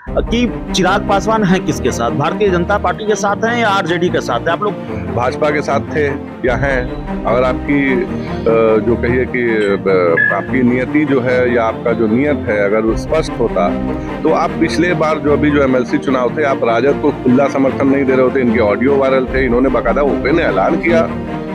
कि चिराग पासवान हैं किसके साथ, भारतीय जनता पार्टी के साथ हैं या आरजेडी के साथ है? आप लोग भाजपा के साथ थे या हैं? अगर आपकी जो कहिए कि आपकी नियति जो है या आपका जो नियत है अगर वो स्पष्ट होता तो आप पिछले बार जो अभी जो एमएलसी चुनाव थे आप राजद को खुला समर्थन नहीं दे रहे होते। इनके ऑडियो वायरल थे, इन्होंने बाकायदा ओपन ऐलान किया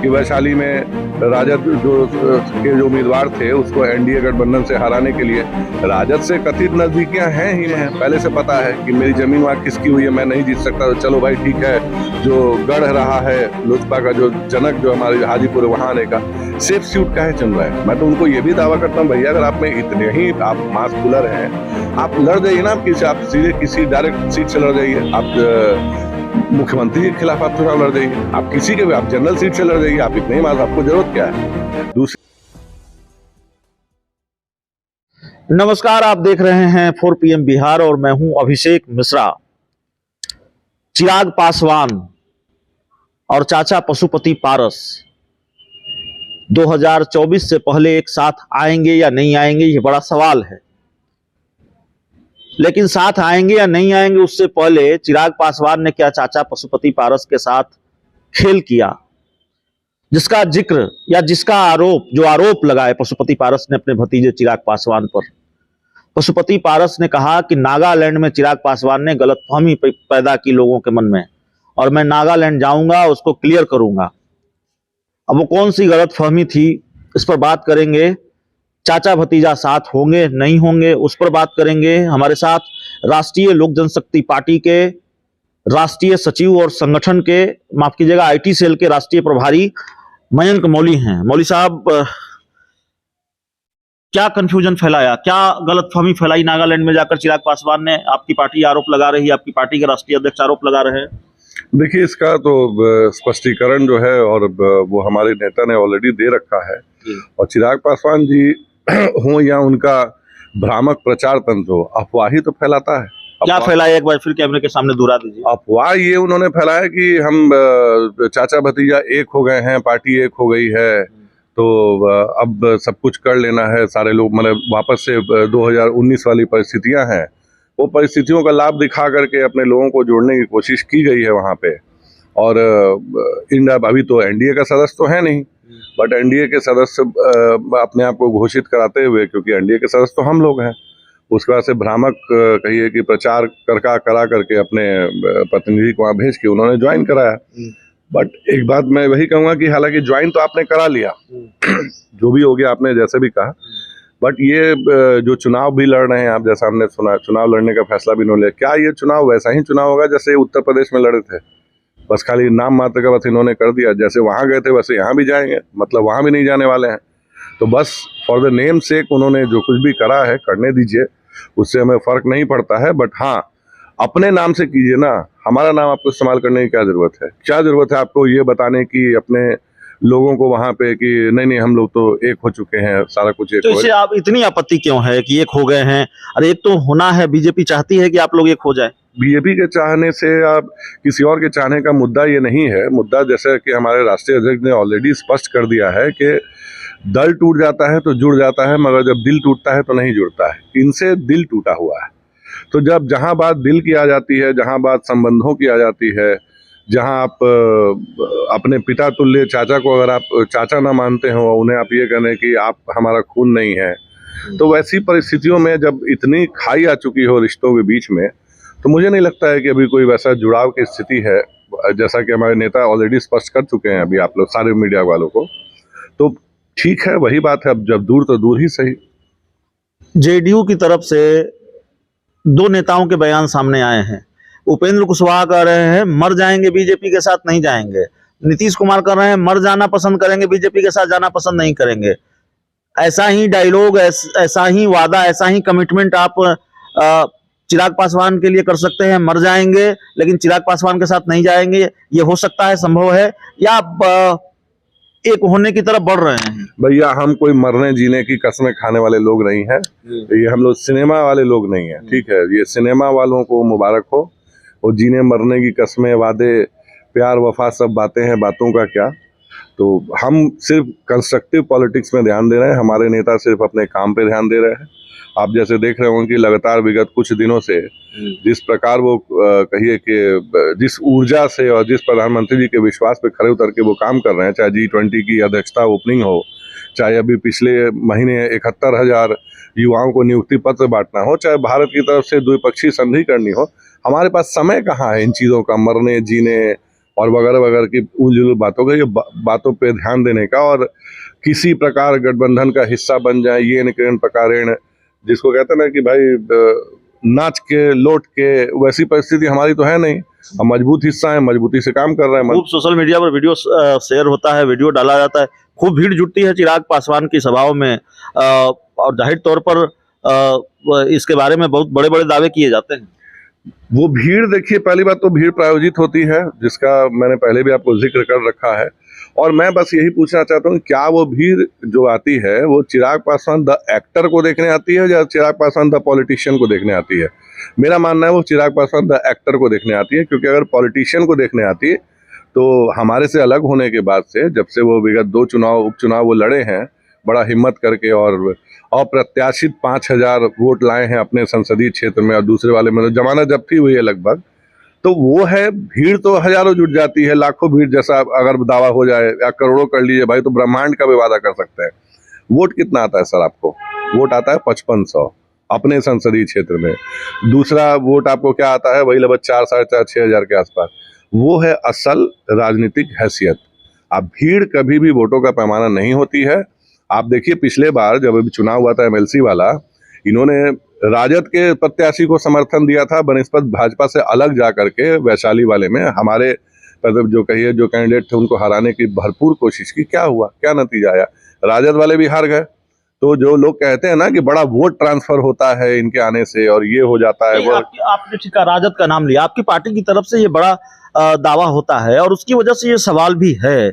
कि वैशाली में राजद के जो उम्मीदवार थे उसको एनडीए गठबंधन से हराने के लिए राजद से कथित नजदीकियां हैं ही हैं। पहले से पता है कि मेरी जमीन वहाँ किसकी हुई है, मैं नहीं जीत सकता, तो चलो भाई ठीक है। जो गढ़ रहा है लोजपा का जो जनक जो हमारे हाजीपुर वहाँ आने का सेफ सीट काहे चुन रहे हैं? मैं तो उनको ये भी दावा करता हूँ भैया अगर आप में इतने ही आप मास्कुलर हैं आप लड़ जाइए ना, आप सीधे किसी डायरेक्ट सीट से लड़ जाइए। आप मुख्यमंत्री के खिलाफ आप चुनाव लड़ जाइए, आप किसी के भी आप जनरल सीट से लड़ जाइए। आप इतने ही मास, आपको जरूरत क्या है? दूसरी नमस्कार, आप देख रहे हैं 4 PM बिहार और मैं हूं अभिषेक मिश्रा। चिराग पासवान और चाचा पशुपति पारस 2024 से पहले एक साथ आएंगे या नहीं आएंगे, ये बड़ा सवाल है। लेकिन साथ आएंगे या नहीं आएंगे उससे पहले चिराग पासवान ने क्या चाचा पशुपति पारस के साथ खेल किया, जिसका जिक्र या जिसका आरोप लगाए पशुपति पारस ने अपने भतीजे चिराग पासवान पर। पशुपति पारस ने कहा कि नागालैंड में चिराग पासवान ने गलतफहमी पैदा की लोगों के मन में और मैं नागालैंड जाऊंगा, उसको क्लियर करूंगा। अब वो कौन सी गलतफहमी थी, इस पर बात करेंगे। चाचा भतीजा साथ होंगे नहीं होंगे, उस पर बात करेंगे। हमारे साथ राष्ट्रीय लोक जनशक्ति पार्टी के राष्ट्रीय सचिव और संगठन के, माफ कीजिएगा, आईटी सेल के राष्ट्रीय प्रभारी मयंक मौली हैं। मौली साहब, क्या कंफ्यूजन फैलाया, क्या गलतफहमी फैलाई नागालैंड में जाकर चिराग पासवान ने? आपकी पार्टी आरोप लगा रही है, आपकी पार्टी के राष्ट्रीय अध्यक्ष आरोप लगा रहे हैं। देखिए, इसका तो स्पष्टीकरण जो है और वो हमारे नेता ने ऑलरेडी दे रखा है। और चिराग पासवान जी हो या उनका भ्रामक प्रचार तंत्र हो, अफवाह ही तो फैलाता है। क्या फैलाया, एक बार फिर कैमरे के सामने दोहरा दीजिए। अफवाह ये उन्होंने फैलाया कि हम चाचा भतीजा एक हो गए हैं, पार्टी एक हो गई है, तो अब सब कुछ कर लेना है सारे लोग, मतलब वापस से 2019 वाली परिस्थितियां हैं, वो परिस्थितियों का लाभ दिखा करके अपने लोगों को जोड़ने की कोशिश की गई है वहाँ पे। और इंडिया अभी तो एनडीए का सदस्य तो है नहीं, बट एनडीए के सदस्य अपने आप को घोषित कराते हुए, क्योंकि एनडीए के सदस्य तो हम लोग हैं, उसके बाद से भ्रामक कहिए कि प्रचार करा करके अपने प्रतिनिधि को वहाँ भेज के उन्होंने ज्वाइन कराया। बट एक बात मैं वही कहूँगा कि हालांकि ज्वाइन तो आपने करा लिया, जो भी हो गया आपने जैसे भी कहा, बट ये जो चुनाव भी लड़ रहे हैं आप, जैसा हमने सुना चुनाव लड़ने का फैसला भी इन्होंने लिया, क्या ये चुनाव वैसा ही चुनाव होगा जैसे उत्तर प्रदेश में लड़े थे? बस खाली नाम मात्र का बस इन्होंने कर दिया, जैसे वहाँ गए थे वैसे यहाँ भी जाएंगे, मतलब वहाँ भी नहीं जाने वाले हैं। तो बस फॉर द नेम सेक उन्होंने जो कुछ भी करा है करने दीजिए, उससे हमें फर्क नहीं पड़ता है। बट हाँ, अपने नाम से कीजिए ना, हमारा नाम आपको इस्तेमाल करने की क्या जरूरत है? क्या जरूरत है आपको ये बताने की अपने लोगों को वहां पे कि नहीं हम लोग तो एक हो चुके हैं, सारा कुछ एक। तो इसे आप इतनी आपत्ति क्यों है कि एक हो गए हैं? अरे एक तो होना है, बीजेपी चाहती है कि आप लोग एक हो जाए। बीजेपी के चाहने से आप किसी और के चाहने का मुद्दा ये नहीं है। मुद्दा जैसे कि हमारे राष्ट्रीय अध्यक्ष ने ऑलरेडी स्पष्ट कर दिया है कि दल टूट जाता है तो जुड़ जाता है, मगर जब दिल टूटता है तो नहीं जुड़ता है। इनसे दिल टूटा हुआ है। तो जब जहां बात दिल की आ जाती है, जहां बात संबंधों की आ जाती है, जहां आप अपने पिता तुल्य चाचा को अगर आप चाचा ना मानते हो, उन्हें आप ये कहने कि आप हमारा खून नहीं है, तो वैसी परिस्थितियों में जब इतनी खाई आ चुकी हो रिश्तों के बीच में, तो मुझे नहीं लगता है कि अभी कोई वैसा जुड़ाव की स्थिति है, जैसा कि हमारे नेता ऑलरेडी स्पष्ट कर चुके हैं अभी आप लोग सारे मीडिया वालों को। तो ठीक है, वही बात है, अब जब दूर तो दूर ही सही। जेडीयू की तरफ से 2 नेताओं के बयान सामने आए हैं। उपेंद्र कुशवाहा कह रहे हैं मर जाएंगे, बीजेपी के साथ नहीं जाएंगे। नीतीश कुमार कह रहे हैं मर जाना पसंद करेंगे, बीजेपी के साथ जाना पसंद नहीं करेंगे। ऐसा ही डायलॉग, ऐसा ही वादा, ऐसा ही कमिटमेंट आप चिराग पासवान के लिए कर सकते हैं, मर जाएंगे लेकिन चिराग पासवान के साथ नहीं जाएंगे। ये हो सकता है, संभव है, या एक होने की तरफ बढ़ रहे हैं? भैया, हम कोई मरने जीने की कसमें खाने वाले लोग नहीं हैं। ये हम लोग सिनेमा वाले लोग नहीं हैं, ठीक है? ये सिनेमा वालों को मुबारक हो, वो जीने मरने की कसमें, वादे, प्यार, वफा, सब बातें हैं, बातों का क्या। तो हम सिर्फ कंस्ट्रक्टिव पॉलिटिक्स में ध्यान दे रहे हैं। हमारे नेता सिर्फ अपने काम पे ध्यान दे रहे हैं। आप जैसे देख रहे होंगे कि लगातार विगत कुछ दिनों से जिस प्रकार वो कहिए कि जिस ऊर्जा से और जिस प्रधानमंत्री जी के विश्वास पे खरे उतर के वो काम कर रहे हैं, चाहे G20 की अध्यक्षता ओपनिंग हो, चाहे अभी पिछले महीने 71,000 युवाओं को नियुक्ति पत्र बांटना हो, चाहे भारत की तरफ से द्विपक्षीय संधि करनी हो, हमारे पास समय कहाँ है इन चीज़ों का, मरने जीने और वगैरह वगैरह की उलझुल बातों का, ये बातों पे ध्यान देने का, और किसी प्रकार गठबंधन का हिस्सा बन जाए, ये निकरण प्रकारेण, जिसको कहते हैं ना कि भाई नाच के लौट के, वैसी परिस्थिति हमारी तो है नहीं। हम मजबूत हिस्सा है, मजबूती से काम कर रहे हैं। खूब सोशल मीडिया पर वीडियो शेयर होता है, वीडियो डाला जाता है, खूब भीड़ जुटती है चिराग पासवान की सभाओं में, और जाहिर तौर पर इसके बारे में बहुत बड़े बड़े दावे किए जाते हैं। वो भीड़ देखिए, पहली बात तो भीड़ प्रायोजित होती है, जिसका मैंने पहले भी आपको जिक्र कर रखा है, और मैं बस यही पूछना चाहता हूँ, क्या वो भीड़ जो आती है वो चिराग पासवान द एक्टर को देखने आती है या चिराग पासवान द पॉलिटिशियन को देखने आती है? मेरा मानना है वो चिराग पासवान द एक्टर को देखने आती है, क्योंकि अगर पॉलिटिशियन को देखने आती है तो हमारे से अलग होने के बाद से, जब से वो विगत 2 उपचुनाव वो लड़े हैं बड़ा हिम्मत करके, और अप्रत्याशित 5,000 वोट लाए हैं अपने संसदीय क्षेत्र में, और दूसरे वाले में जमानत जब्ती हुई है लगभग, तो वो है भीड़ तो हजारों जुट जाती है, लाखों भीड़ जैसा अगर दावा हो जाए, या करोड़ों कर लीजिए भाई, तो ब्रह्मांड का भी वादा कर सकते हैं। वोट कितना आता है सर आपको? वोट आता है 5500 अपने संसदीय क्षेत्र में। दूसरा वोट आपको क्या आता है? वही लगभग 4, 4.5, 6,000 के आसपास। वो है असल राजनीतिक हैसियत। अब भीड़ कभी भी वोटों का पैमाना नहीं होती है। आप देखिए पिछले बार जब अभी चुनाव हुआ था MLC वाला, इन्होंने राजद के प्रत्याशी को समर्थन दिया था बनिस्बत भाजपा से अलग जा करके, वैशाली वाले में हमारे मतलब जो कहिए जो कैंडिडेट थे उनको हराने की भरपूर कोशिश की। क्या हुआ? क्या नतीजा आया? राजद वाले भी हार गए। तो जो लोग कहते हैं ना कि बड़ा वोट ट्रांसफर होता है इनके आने से और ये हो जाता है, वो आपने ठीक है, राजद का नाम लिया, आपकी पार्टी की तरफ से ये बड़ा दावा होता है और उसकी वजह से ये सवाल भी है।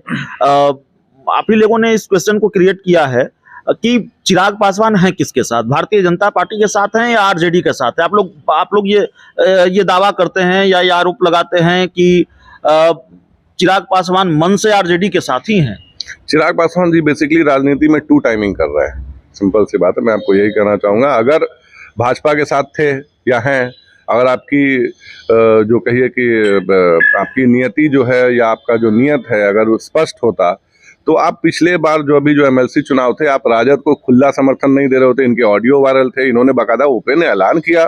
आप ही लोगों ने इस क्वेश्चन को क्रिएट किया है कि चिराग पासवान हैं किसके साथ, भारतीय जनता पार्टी के साथ हैं या RJD के साथ है? आप लोग ये दावा करते हैं या ये आरोप लगाते हैं कि चिराग पासवान मन से RJD के साथ ही हैं। चिराग पासवान जी बेसिकली राजनीति में 2 टाइमिंग कर रहे हैं। सिंपल सी बात है, मैं आपको यही कहना चाहूँगा। अगर भाजपा के साथ थे या हैं, अगर आपकी जो कहिए कि आपकी नियति जो है या आपका जो नियत है अगर वो स्पष्ट होता, तो आप पिछले बार जो अभी जो MLC चुनाव थे, आप राजद को खुला समर्थन नहीं दे रहे होते। इनके ऑडियो वायरल थे। इन्होंने बाकायदा ओपन ऐलान किया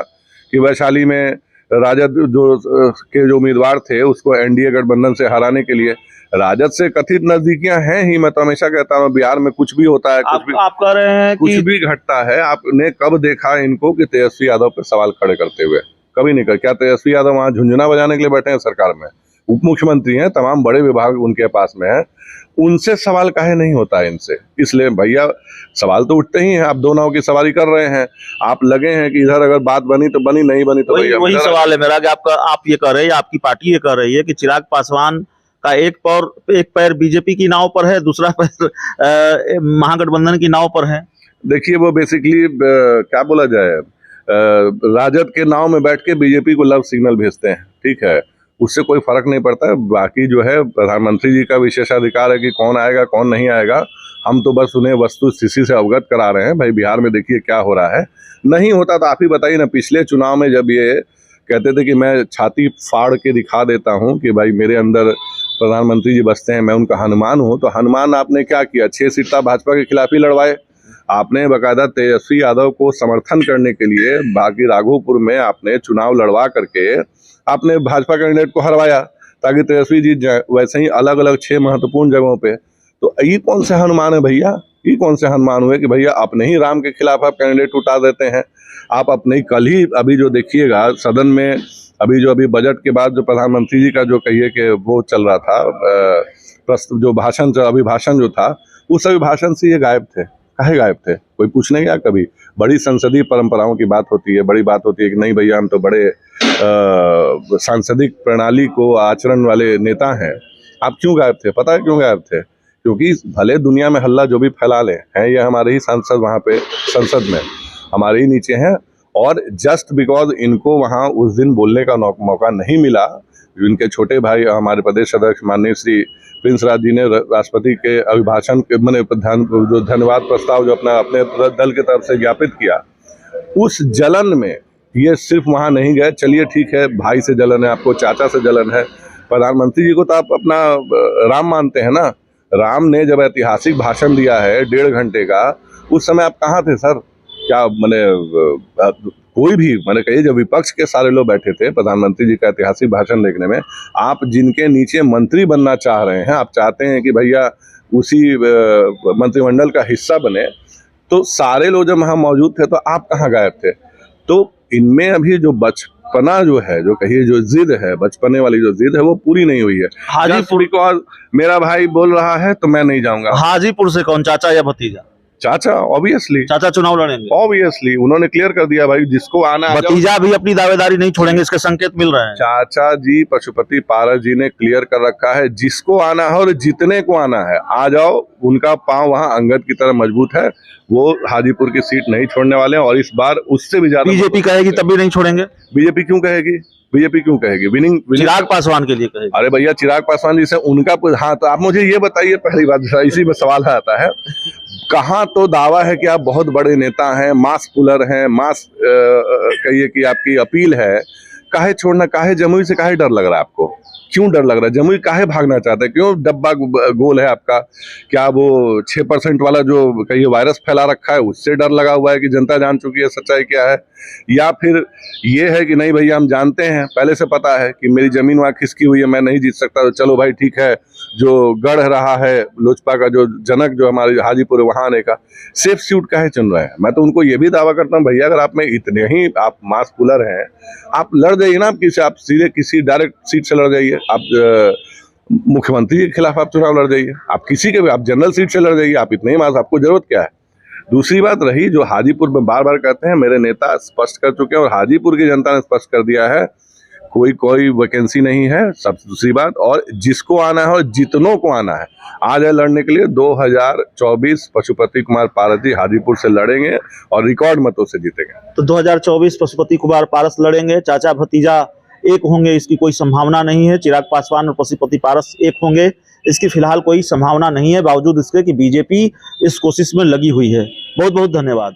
कि वैशाली में राजद जो उम्मीदवार थे उसको NDA गठबंधन से हराने के लिए राजद से कथित नजदीकियां हैं ही। मैं तो हमेशा कहता हूँ बिहार में कुछ भी होता है, आप कह रहे हैं कुछ भी घटता है। आपने कब देखा इनको कि तेजस्वी यादव पे सवाल खड़े करते हुए? कभी नहीं कर। क्या तेजस्वी यादव वहां झुंझुना बजाने के लिए बैठे हैं सरकार में? उप मुख्यमंत्री हैं, तमाम बड़े विभाग उनके पास में है, उनसे सवाल काहे नहीं होता है इनसे? इसलिए भैया सवाल तो उठते ही हैं। आप 2 नाव की सवारी कर रहे हैं, आप लगे हैं कि इधर अगर बात बनी तो बनी, नहीं बनी तो वही सवाल है मेरा कि आप ये कह रहे हैं, आपकी पार्टी ये कह रही है कि चिराग पासवान का एक पैर बीजेपी की नाव पर है, दूसरा पैर महागठबंधन की नाव पर है। देखिए वो बेसिकली क्या बोला जाए, राजद के नाव में बैठ के बीजेपी को लव सिग्नल भेजते हैं, ठीक है, उससे कोई फर्क नहीं पड़ता है। बाकी जो है प्रधानमंत्री जी का विशेषाधिकार है कि कौन आएगा कौन नहीं आएगा। हम तो बस उन्हें वस्तुस्थिति से अवगत करा रहे हैं। भाई बिहार में देखिए क्या हो रहा है। नहीं होता तो आप ही बताइए ना, पिछले चुनाव में जब ये कहते थे कि मैं छाती फाड़ के दिखा देता हूँ कि भाई मेरे अंदर प्रधानमंत्री जी बसते हैं, मैं उनका हनुमान हूँ, तो हनुमान आपने क्या किया? 6 सीटें भाजपा के खिलाफ ही लड़वाए। आपने बाकायदा तेजस्वी यादव को समर्थन करने के लिए बाकी राघोपुर में आपने चुनाव लड़वा करके आपने भाजपा कैंडिडेट को हरवाया ताकि तेजस्वी जीत जाए। वैसे ही अलग अलग 6 महत्वपूर्ण जगहों पे। तो ये कौन से हनुमान है भैया? ये कौन से हनुमान हुए कि भैया अपने ही राम के खिलाफ आप कैंडिडेट उठा देते हैं? आप अपने ही कल ही अभी जो देखिएगा सदन में, अभी बजट के बाद जो प्रधानमंत्री जी का जो कहिए कि वो चल रहा था, जो अभिभाषण जो था, उस अभिभाषण से ये गायब थे। काहे गायब थे? कोई पूछने गया कभी? बड़ी संसदीय परंपराओं की बात होती है, बड़ी बात होती है कि नहीं भैया हम तो बड़े सांसदिक प्रणाली को आचरण वाले नेता हैं। आप क्यों गायब थे? पता है क्यों गायब थे? क्योंकि भले दुनिया में हल्ला जो भी फैला लें हैं, ये हमारे ही सांसद वहाँ पे संसद में हमारे ही नीचे हैं, और जस्ट बिकॉज इनको वहाँ उस दिन बोलने का मौका नहीं मिला, इनके छोटे भाई हमारे प्रदेश अध्यक्ष माननीय श्री प्रिंस राज जी ने राष्ट्रपति के अभिभाषण के जो धन्यवाद प्रस्ताव जो अपने दल की तरफ से ज्ञापित किया, उस जलन में ये सिर्फ वहां नहीं गए, चलिए ठीक है भाई से जलन है आपको, चाचा से जलन है, प्रधानमंत्री जी को तो आप अपना राम मानते हैं ना। राम ने जब ऐतिहासिक भाषण दिया है 1.5 घंटे का, उस समय आप कहाँ थे सर? क्या मैंने कोई भी मैंने कही, जब विपक्ष के सारे लोग बैठे थे प्रधानमंत्री जी का ऐतिहासिक भाषण देखने में, आप जिनके नीचे मंत्री बनना चाह रहे हैं, आप चाहते हैं कि भैया उसी मंत्रिमंडल का हिस्सा बने, तो सारे लोग जब वहाँ मौजूद थे तो आप कहाँ गायब थे? तो इनमें अभी जो बचपना जो है, जो कहिए जो जिद है, बचपने वाली जो जिद है, वो पूरी नहीं हुई है। हाजीपुर बिकॉज मेरा भाई बोल रहा है तो मैं नहीं जाऊंगा। हाजीपुर से कौन, चाचा या भतीजा? चाचा, ऑब्वियसली चाचा चुनाव लड़ेंगे, ऑब्वियसली उन्होंने क्लियर कर दिया भाई, जिसको आना है। भतीजा भी अपनी दावेदारी नहीं छोड़ेंगे, इसके संकेत मिल रहे हैं। चाचा जी पशुपति पारस जी ने क्लियर कर रखा है, जिसको आना है और जितने को आना है आ जाओ। उनका पांव वहां अंगद की तरह मजबूत है, वो हाजीपुर की सीट नहीं छोड़ने वाले हैं, और इस बार उससे भी ज्यादा बीजेपी कहेगी तब भी नहीं छोड़ेंगे। बीजेपी क्यों कहेगी? बीजेपी क्यों कहेगी? विनिंग चिराग पासवान के लिए कहेगी। अरे भैया, चिराग पासवान जी से उनका हाँ, तो आप मुझे ये बताइए, पहली बात इसी में सवाल आता है, कहाँ तो दावा है कि आप बहुत बड़े नेता हैं, मास पुलर हैं, मास कहिए कि आपकी अपील है, काहे छोड़ना? काहे जमुई से काहे डर लग रहा है आपको? क्यों डर लग रहा है? जमुई काहे भागना चाहते हैं? क्यों डब्बा गोल है आपका? क्या वो 6% वाला जो कहिए वायरस फैला रखा है, उससे डर लगा हुआ है कि जनता जान चुकी है सच्चाई क्या है? या फिर ये है कि नहीं भैया हम जानते हैं, पहले से पता है कि मेरी जमीन वहाँ खिसकी हुई है, मैं नहीं जीत सकता, तो चलो भाई ठीक है, जो गढ़ रहा है लोजपा का जो जनक जो हमारे हाजीपुर है, वहाँ आने का सेफ सीट काहे चुन रहे हैं? मैं तो उनको ये भी दावा करता हूँ, भैया अगर आप में इतने ही आप मास पुलर हैं, आप लड़ जाइए ना, आप सीधे किसी डायरेक्ट सीट से लड़ जाइए, आप मुख्यमंत्री के खिलाफ आप चुनाव लड़ जाइए, आप किसी के भी, आप जनरल सीट से लड़ जाइए, आप इतने ही मास, आपको जरूरत क्या है? दूसरी बात रही जो हाजीपुर में बार बार कहते हैं, मेरे नेता स्पष्ट कर चुके हैं और हाजीपुर की जनता ने स्पष्ट कर दिया है, कोई वैकेंसी नहीं है। सब दूसरी बात, और जिसको आना है और जितनों को आना है आ जाए लड़ने के लिए। 2024 पशुपति कुमार पारस जी हाजीपुर से लड़ेंगे और रिकॉर्ड मतों से जीतेंगे। तो 2024 पशुपति कुमार पारस लड़ेंगे, चाचा भतीजा एक होंगे इसकी कोई संभावना नहीं है। चिराग पासवान और पशुपति पारस एक होंगे इसकी फिलहाल कोई संभावना नहीं है, बावजूद इसके कि बीजेपी इस कोशिश में लगी हुई है। बहुत बहुत धन्यवाद।